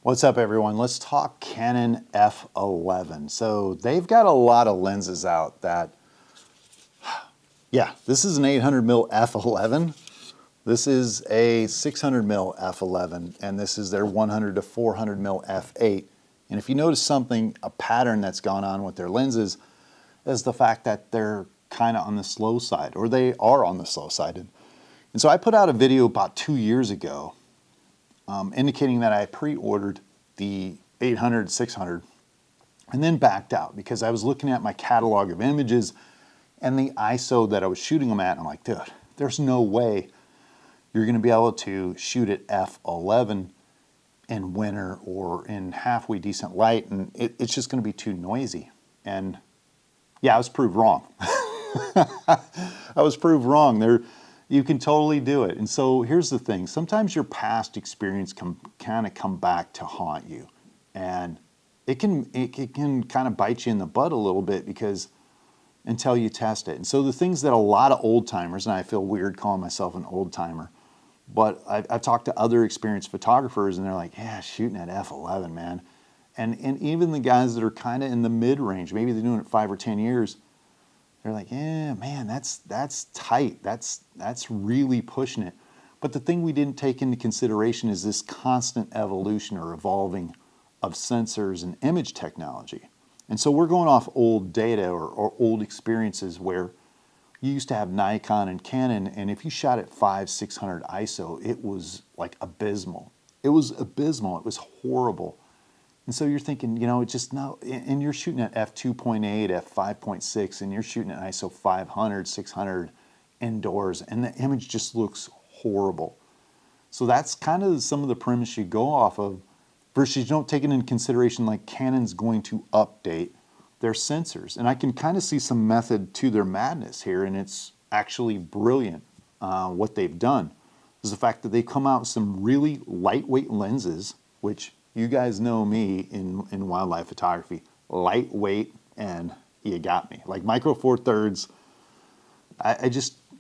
What's up, everyone? Let's talk Canon F11. So they've got a lot of lenses out that, yeah, this is an 800mm F11. This is a 600mm F11, and this is their 100 to 400mm F8. And if you notice something, a pattern that's gone on with their lenses is the fact that they're kind of on the slow side, or they are on the slow side. And so I put out a video about 2 years ago indicating that I pre-ordered the 800, 600, and then backed out because I was looking at my catalog of images and the ISO that I was shooting them at, and I'm like, dude, there's no way you're going to be able to shoot at F11 in winter or in halfway decent light, and it's just going to be too noisy. And yeah, I was proved wrong. I was proved wrong. You can totally do it. And so here's the thing. Sometimes your past experience can kind of come back to haunt you. And it can kind of bite you in the butt a little bit because until you test it. And so the things that a lot of old timers, and I feel weird calling myself an old timer, but I've talked to other experienced photographers and they're like, yeah, shooting at F11, man. And even the guys that are kind of in the mid-range, maybe they're doing it 5 or 10 years, they're like, yeah, man, that's tight. That's really pushing it. But the thing we didn't take into consideration is this constant evolution or evolving of sensors and image technology. And so we're going off old data or old experiences where you used to have Nikon and Canon, and if you shot at 500, 600 ISO, it was like abysmal. It was abysmal. It was horrible. And so you're thinking, it's just no, and you're shooting at f2.8, f5.6, and you're shooting at ISO 500, 600 indoors, and the image just looks horrible. So that's kind of some of the premise you go off of, versus you don't take it into consideration like Canon's going to update their sensors. And I can kind of see some method to their madness here, and it's actually brilliant what they've done. Is the fact that they come out with some really lightweight lenses, which you guys know me in wildlife photography, lightweight, and you got me. Like Micro Four Thirds,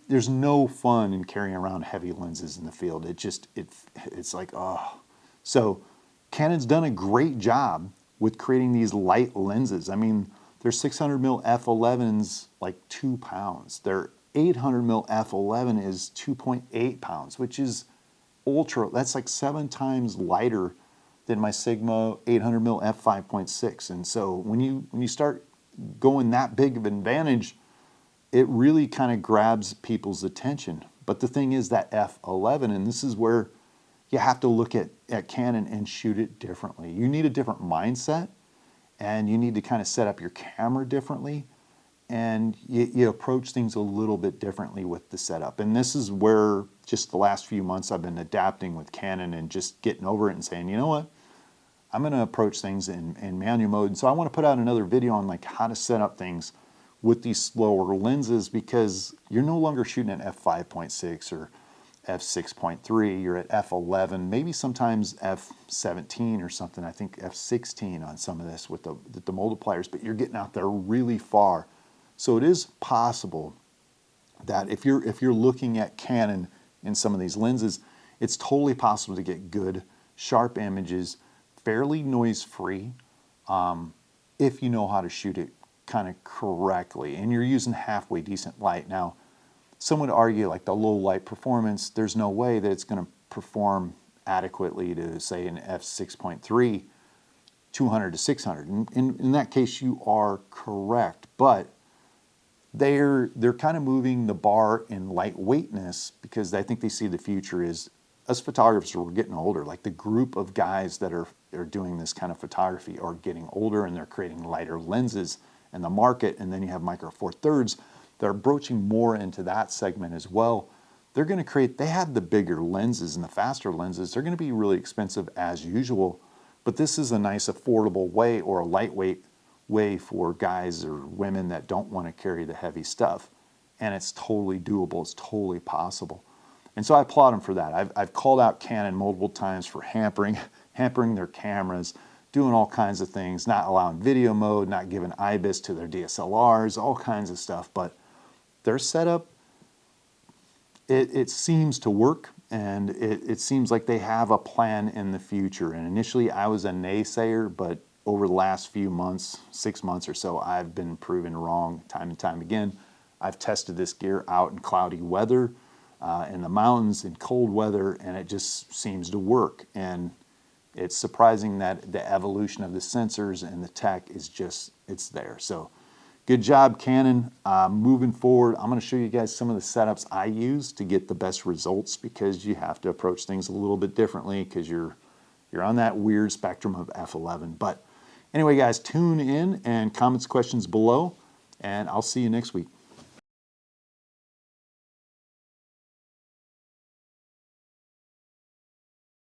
there's no fun in carrying around heavy lenses in the field. It's like, oh. So Canon's done a great job with creating these light lenses. I mean, their 600mm f11's like 2 pounds. Their 800mm f11 is 2.8 pounds, which is ultra. That's like 7 times lighter than my Sigma 800mm f5.6. And so when you start going that big of an advantage, it really kind of grabs people's attention. But the thing is that f11, and this is where you have to look at Canon and shoot it differently. You need a different mindset, and you need to kind of set up your camera differently, and you approach things a little bit differently with the setup. And this is where just the last few months I've been adapting with Canon and just getting over it and saying, you know what, I'm going to approach things in manual mode. And so I want to put out another video on like how to set up things with these slower lenses, because you're no longer shooting at f5.6 or f6.3, you're at f11, maybe sometimes f17 or something. I think f16 on some of this with the multipliers, but you're getting out there really far. So it is possible that if you're looking at Canon in some of these lenses, it's totally possible to get good, sharp images, fairly noise-free, if you know how to shoot it kind of correctly, and you're using halfway decent light. Now, some would argue like the low light performance, there's no way that it's going to perform adequately to say an f6.3, 200 to 600. In that case, you are correct, but they're kind of moving the bar in lightweightness because I think they see the future is us photographers, we're getting older. Like the group of guys that are doing this kind of photography are getting older, and they're creating lighter lenses in the market. And then you have Micro Four Thirds. They're broaching more into that segment as well. They're going to they have the bigger lenses and the faster lenses. They're going to be really expensive as usual, but this is a nice affordable way, or a lightweight way for guys or women that don't want to carry the heavy stuff. And it's totally doable. It's totally possible. And so I applaud them for that. I've called out Canon multiple times for hampering their cameras, doing all kinds of things, not allowing video mode, not giving IBIS to their DSLRs, all kinds of stuff. But their setup, it seems to work. and it seems like they have a plan in the future. And initially I was a naysayer, but over the last few months, 6 months or so, I've been proven wrong time and time again. I've tested this gear out in cloudy weather, in the mountains, in cold weather, and it just seems to work. And it's surprising that the evolution of the sensors and the tech is just, it's there. So good job, Canon. Moving forward, I'm going to show you guys some of the setups I use to get the best results, because you have to approach things a little bit differently because you're on that weird spectrum of F11. But anyway, guys, tune in and comments, questions below, and I'll see you next week.